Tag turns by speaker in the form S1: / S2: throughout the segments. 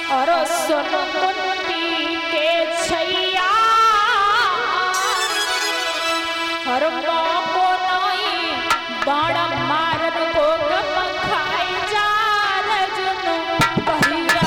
S1: और सुन कुंती के छैया हर को नहीं बाण मारन को गम खाए जा रजन बहिया।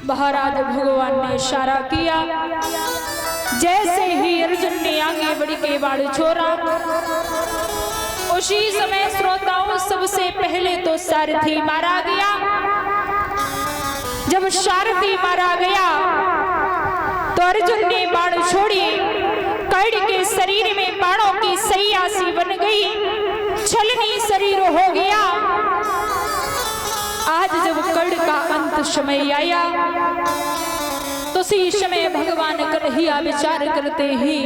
S1: महाराज भगवान ने इशारा किया, जैसे ही अर्जुन ने आगे बढ़ के बाण छोड़ा, उसी समय श्रोताओं सबसे पहले तो सारथी मारा गया। जब सारथी मारा गया तो अर्जुन ने बाण छोड़ी, कर्ण के शरीर में बाणों की सैया सी बन गई, छलनी शरीर हो गया। आज जब कर्ण का अंत समय आया तो उसी समय भगवान कन्हैया विचार करते ही,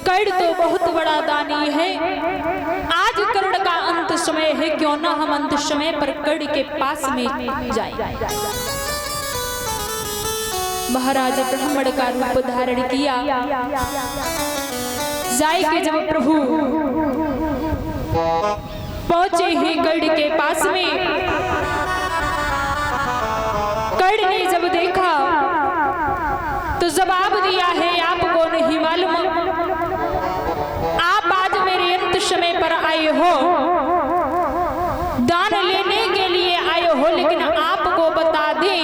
S1: कर्ण तो बहुत बड़ा दानी है, आज कर्ण का अंत समय है, क्यों ना हम अंत समय पर कर्ण के पास में जाएं। महाराज ब्राह्मण का रूप धारण किया। जाय के जब प्रभु पहुंचे ही गढ़ के पास में, गढ़ ने जब देखा तो जवाब दिया है आपको नहीं मालूम, आप आज मेरे अंत समय पर आए हो, दान लेने के लिए आए हो, लेकिन आपको बता दें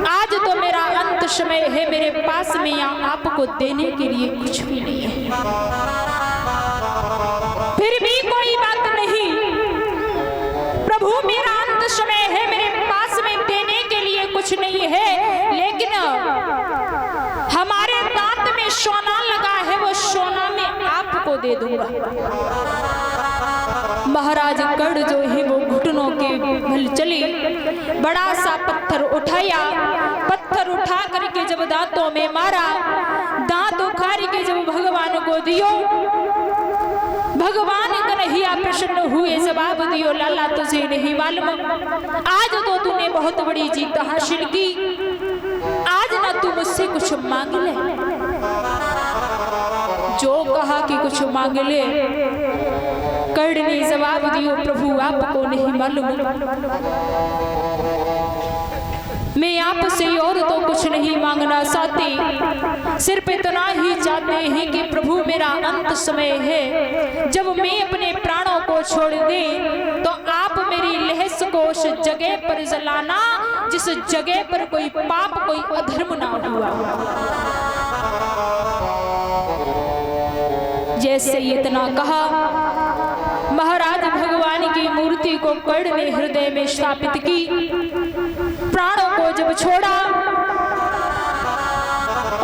S1: आज तो मेरा अंत समय है, मेरे पास में यहाँ आपको देने के लिए कुछ भी नहीं है। फिर भी कोई बात नहीं प्रभु, मेरा अंत समय है, मेरे पास में देने के लिए कुछ नहीं है, लेकिन हमारे दांत में सोना लगा है, वो सोना मैं आपको दे दूंगा। महाराज गढ़ जो है वो घुटनों के बल चले, बड़ा सा पत्थर उठाया, पत्थर उठा करके जब दांतों में मारा, दांत उखाड़ के जब भगवान को दियो, भगवान कन्हैया प्रसन्न हुए, जवाब दियो लाला तुझे नहीं मालूम, आज तो तूने बहुत बड़ी जीत हासिल की, आज ना तू मुझसे कुछ मांग ले। जो कहा कि कुछ मांग ले, कर्ण ने जवाब दियो प्रभु आपको नहीं मालूम, मैं आपसे और तो कुछ नहीं मांगना चाहती, सिर्फ इतना ही चाहते हैं कि प्रभु मेरा अंत समय है, जब मैं अपने प्राणों को छोड़ दे तो आप मेरी लहस को उस जगह पर जलाना जिस जगह पर कोई पाप कोई अधर्म ना हुआ। जैसे इतना कहा, महाराज भगवान की मूर्ति को कर्ण ने हृदय में स्थापित की, प्राणों को जब छोड़ा,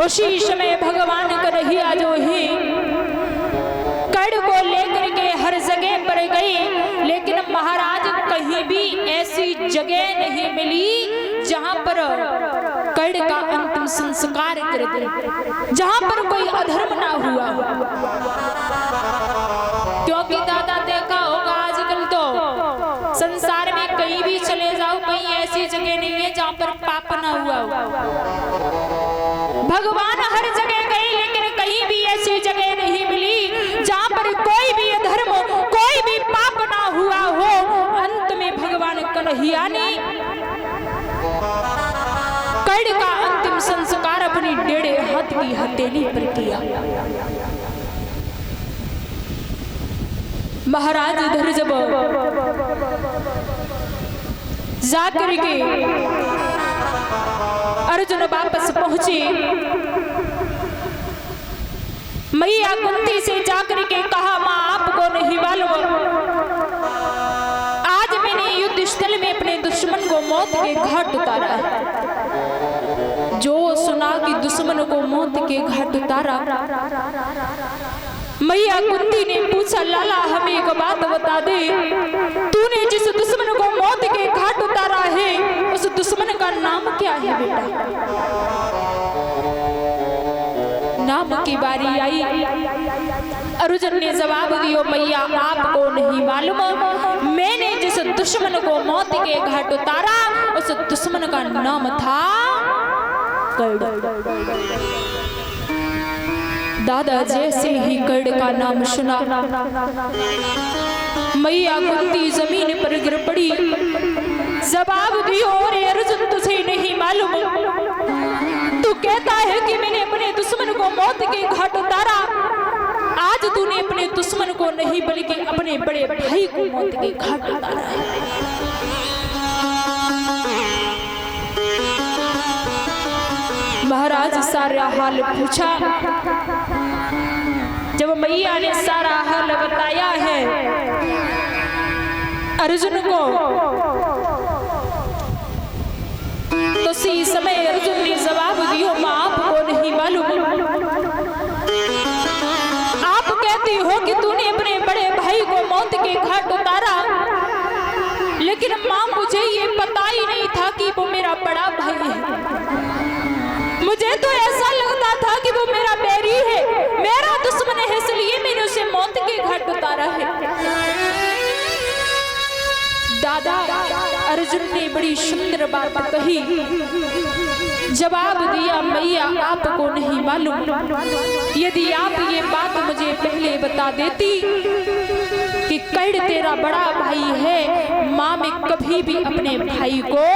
S1: उसी समय भगवान कन्हैया जो है कर्ण को लेकर के हर जगह पर गए, लेकिन महाराज कहीं भी ऐसी जगह नहीं मिली जहां पर कर्ण का अंतिम संस्कार कर दे, जहां पर कोई अधर्म ना हुआ। क्योंकि दादा देखा होगा आजकल तो संसार में कहीं भी चले जाओ, कहीं ऐसी जगह नहीं है जहां पर पाप ना हुआ हो। भगवान हर जगह गए, लेकिन कहीं भी ऐसी जगह नहीं मिली जहां पर कोई भी अधर्म कोई भी पाप ना हुआ हो। अंत में भगवान कन्हैया ने कर्ण का अंतिम संस्कार अपनी 1.5 हाथ की हथेली पर किया। महाराज इधर जब जाकर के अर्जुन वापस पहुंचे, मैया कुंती से जाकर के कहा मां आपको नहीं मालूम, आज मैंने युद्ध स्थल में अपने दुश्मन को मौत के घाट उतारा है। जो सुना कि दुश्मन को मौत के घाट उतारा, मैया कुंती ने पूछा लाला हमें एक बात बता दे, तूने जिस दुश्मन को मौत के घाट उतारा है उस दुश्मन का नाम क्या है बेटा? नाम की बारी आई, अर्जुन ने जवाब दियो मैया आपको नहीं मालूम, मैंने जिस दुश्मन को मौत के घाट उतारा उस दुश्मन का नाम था कर्ण। दादा जैसे ही कर्ण का नाम सुना, मैया कुंती जमीन पर गिर पड़ी, जवाब दियो रे अर्जुन तुझे नहीं मालूम, तू कहता है कि मैंने अपने दुश्मन को मौत के घाट उतारा, आज तूने अपने दुश्मन को नहीं बल्कि अपने बड़े भाई को मौत के घाट उतारा है। महाराज सारा हाल पूछा, जब मैया ने सारा हाल बताया है अर्जुन को, तो उसी समय अर्जुन ने जवाब दिया मां आपको नहीं मालूम, आप कहती हो कि तूने अपने बड़े भाई को मौत के घाट उतारा, लेकिन मां मुझे ये पता ही नहीं था कि वो मेरा बड़ा भाई है। मुझे तो ऐसा लगता था कि वो मेरा बैरी है, मेरा दुश्मन है, इसलिए मैंने उसे मौत के घाट उतारा है। दादा अर्जुन ने बड़ी सुंदर बात कही, जवाब दिया, मैया आपको नहीं मालूम, यदि आप ये बात मुझे पहले बता देती कि कैड़ तेरा बड़ा भाई है, माँ में कभी भी अपने भाई को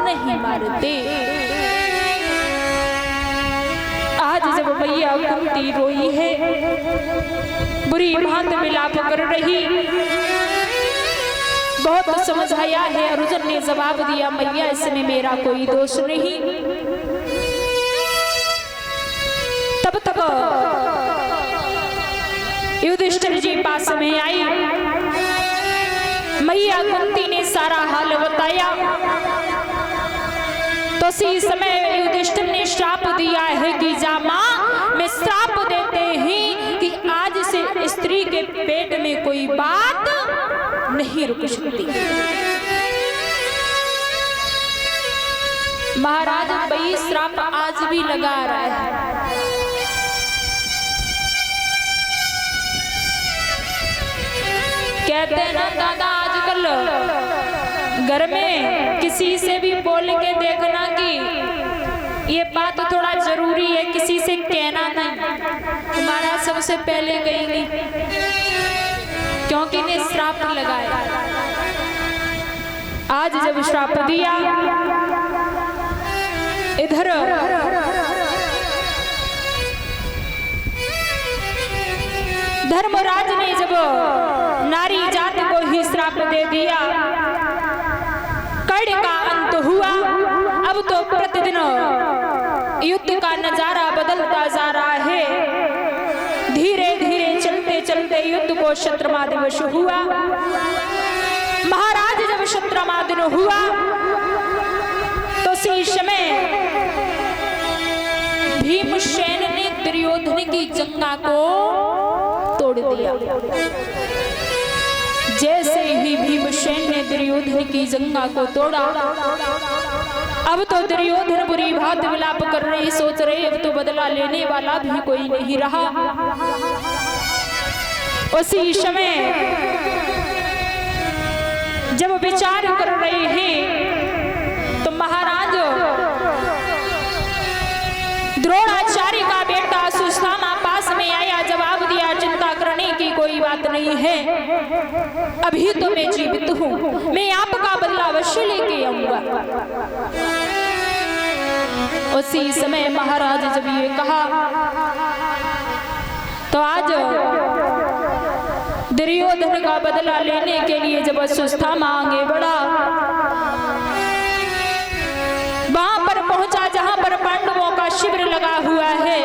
S1: नहीं मारते। आज जब मैया कुंती रोई है, बुरी भांति विलाप कर रही, बहुत समझाया है। अर्जुन ने जवाब दिया, मैया इसमें मेरा कोई दोष नहीं। तब तक युधिष्ठिर जी पास में आई, मैया कुंती ने सारा हाल बताया। तो इसी समय युधिष्ठिर ने श्राप दिया है कि जा मां, मैं श्राप देते ही कि आज से स्त्री के पेट में कोई बात नहीं रुक सकती। महाराज वही श्राप आज भी लगा रहा है। कहते हैं ना दादा, आजकल घर में किसी से भी बोल के देखना कि ये बात थोड़ा जरूरी है, किसी से कहना नहीं। तुम्हारा सबसे पहले कहेंगे क्योंकि ने श्राप लगाया। आज जब श्राप दिया, इधर धर्मराज ने जब नारी जाति को ही श्राप दे दिया, कड़ का अंत हुआ। अब तो प्रतिदिन युद्ध का नजारा बदलता जा रहा है। धीरे धीरे चलते चलते युद्ध को शतरमा दिवस हुआ। महाराज जब शतरमा दिन हुआ तो उसी समय भीमसेन ने दुर्योधन की जंगा को तोड़ दिया। जैसे ही भीमसेन ने दुर्योधन की जंगा को तोड़ा, अब तो दुर्योधन बुरी भांति विलाप कर रही, सोच रहे अब तो बदला लेने वाला भी कोई नहीं रहा। उसी समय जब विचार कर रहे हैं तो महाराज द्रोणाचार्य का बेटा सुश्रामा पास में आया, जवाब दिया, चिंता करने की कोई बात नहीं है, अभी तो मैं जीवित हूँ, मैं आपका बदला अवश्य लेके आऊंगा। उसी समय महाराज जब ये कहा तो आज दुर्योधन का बदला लेने के लिए जब अश्वत्थामा आगे बढ़ा, वहां पर पहुंचा जहां पर पांडवों का शिविर लगा हुआ है।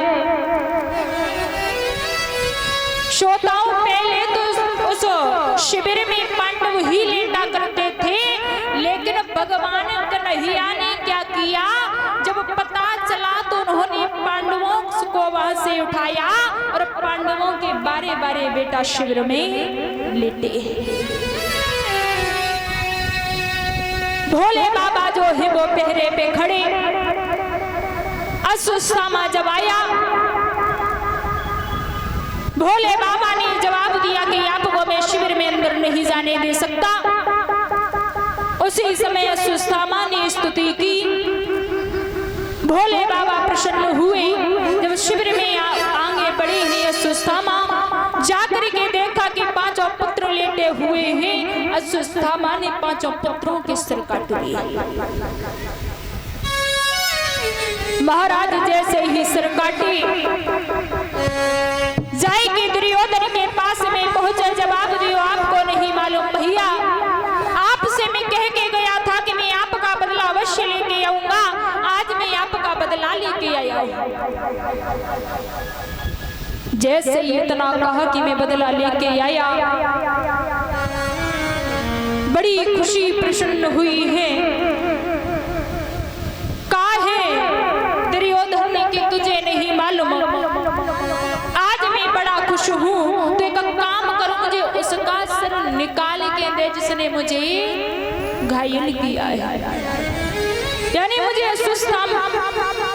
S1: श्रोताओं, पहले तो उस शिविर में पांडव ही लेटा करते थे, लेकिन भगवान कन्हैया ने क्या किया, जब पता चला तो उन्होंने पांडवों को वहां से उठाया और पांडवों के बारे बारे बेटा शिविर में लेटे। भोले बाबा जो है वो पहरे पे खड़े। अश्वत्थामा जब आया, भोले बाबा ने जवाब दिया कि आपको मैं शिविर में अंदर नहीं जाने दे सकता। उसी समय अश्वत्थामा ने स्तुति की, भोले बाबा प्रसन्न हुए। जब शिविर में आगे बढ़े हैं अश्वत्थामा, जाकर के देखा कि पांचों पुत्र लेटे हुए हैं। अश्वत्थामा ने पांचों पुत्रों के सिर काट दिए। महाराज जैसे ही सिर काटे, जाएगी दुर्योधन के पास में पहुंचे, जवाब दियो, आपको नहीं मालूम भैया, आपसे मैं कह के गया था कि मैं आपका बदला अवश्य लेके आऊंगा, आज मैं आपका बदला लेके आया हूं। जैसे ही इतना कहा कि मैं बदला लेके आया, बड़ी खुशी प्रसन्न हुई है। काहे दुर्योधन ने कि तुझे नहीं मालूम, आज मैं बड़ा खुश हूँ, तो एक काम करो, मुझे उसका सिर निकाल के दे जिसने मुझे घायल किया है। यानी मुझे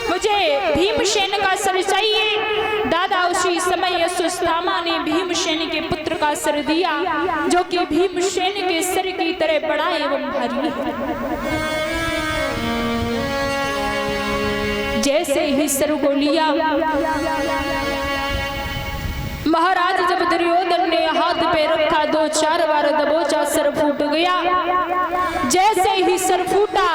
S1: मुझे भीमसेन का सिर चाहिए। दादा उसी समय अश्वत्थामा ने भीमसेन के पुत्र का सिर दिया, जो कि भीमसेन के सिर की तरह बड़ा एवं भारी है। जैसे ही सर को लिया, महाराज जब दुर्योधन ने हाथ पे रखा 2-4 बार दबोचा, सर फूट गया। जैसे ही सर फूटा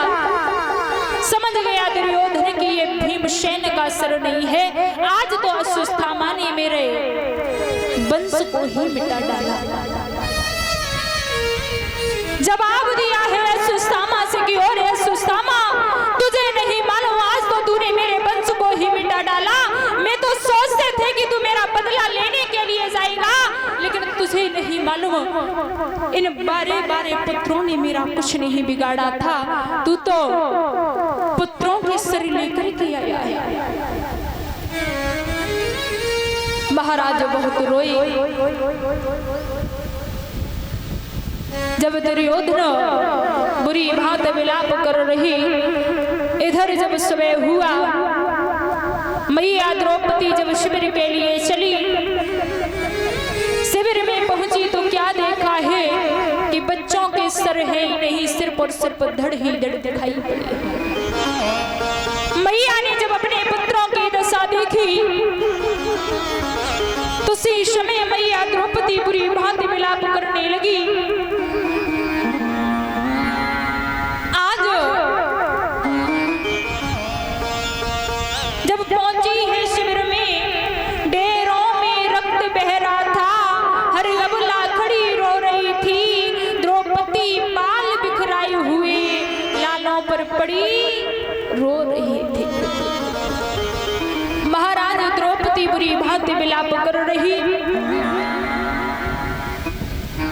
S1: समझ गया दुर्योधन कि ये भीमसेन का सर नहीं है, आज तो अश्वत्थामा ने मेरे वंश को ही मिटा डाला। जवाब दिया है अश्वत्थामा से कि और अश्वत्थामा, तुझे नहीं मालूम आज तो तूने मेरे वंश को ही मिटा डाला। मैं तो सोचते थे कि तू मेरा बदला लेने के लिए जाएगा, लेकिन तुझे नहीं मालूम इन 12 पुत्रों ने मेरा कुछ नहीं बिगाड़ा था। तू तो पुत्रों के सर लेकर के आया है। महाराज बहुत रोए। जब दुर्योधन बुरी भांत विलाप कर रही, इधर जब सुबह हुआ, मैया द्रौपदी जब शिविर के लिए चली, शिविर में पहुंची तो क्या देखा है कि बच्चों के सर है ही नहीं, सिर्फ और सिर्फ धड़ ही धड़ दिखाई पड़े। मैया ने जब अपने पुत्रों की दशा देखी तो उसी समय मैया द्रौपदी बुरी भांति विलाप करने लगी। आज जब पहुंची है शिविर में, डेरों में रक्त बह रहा था, हर अबला खड़ी रो रही थी। द्रौपदी बाल बिखराए हुए लालों पर पड़ी रो रही थी। महाराज द्रौपदी बुरी भांति विलाप कर रही।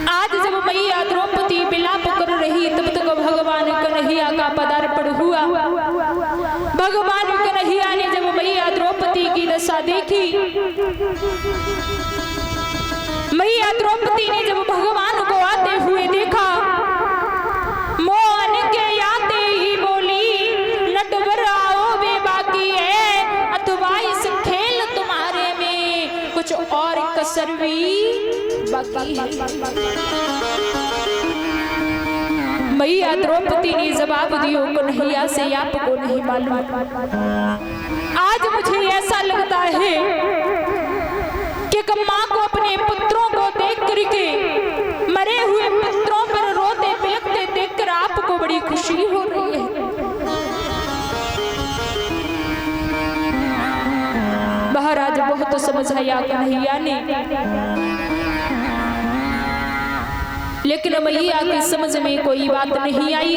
S1: आज जब मैया द्रौपदी विलाप कर रही, तब तक भगवान कन्हैया का पदार्पण हुआ। भगवान कन्हैया ने जब मैया द्रौपदी की दशा देखी, मैया द्रौपदी ने जब भगवान को आते हुए देखा, मोहन के आते ही बोली, नटवर आओ बे बाकी है, अथवा इस खेल तुम्हारे में कुछ और कसर भी बाकी है। मैया द्रौपदी ने जवाब दियो कन्हैया से, आपको नहीं मालूम, आज मुझे ऐसा लगता है कि माँ को अपने पुत्रों को देख करके, मरे हुए पुत्रों पर रोते बिलखते देखकर आपको बड़ी खुशी हो रही है। महाराज बहुत समझाया कन्हैया ने, लेकिन मैया की समझ में कोई बात नहीं आई।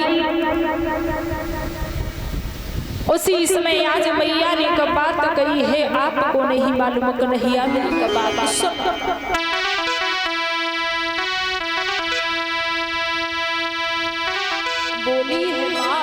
S1: उसी समय आज मैया ने एक बात कही है, आपको नहीं मालूम कन्हैया मेरी बात सुन। बोली है माँ,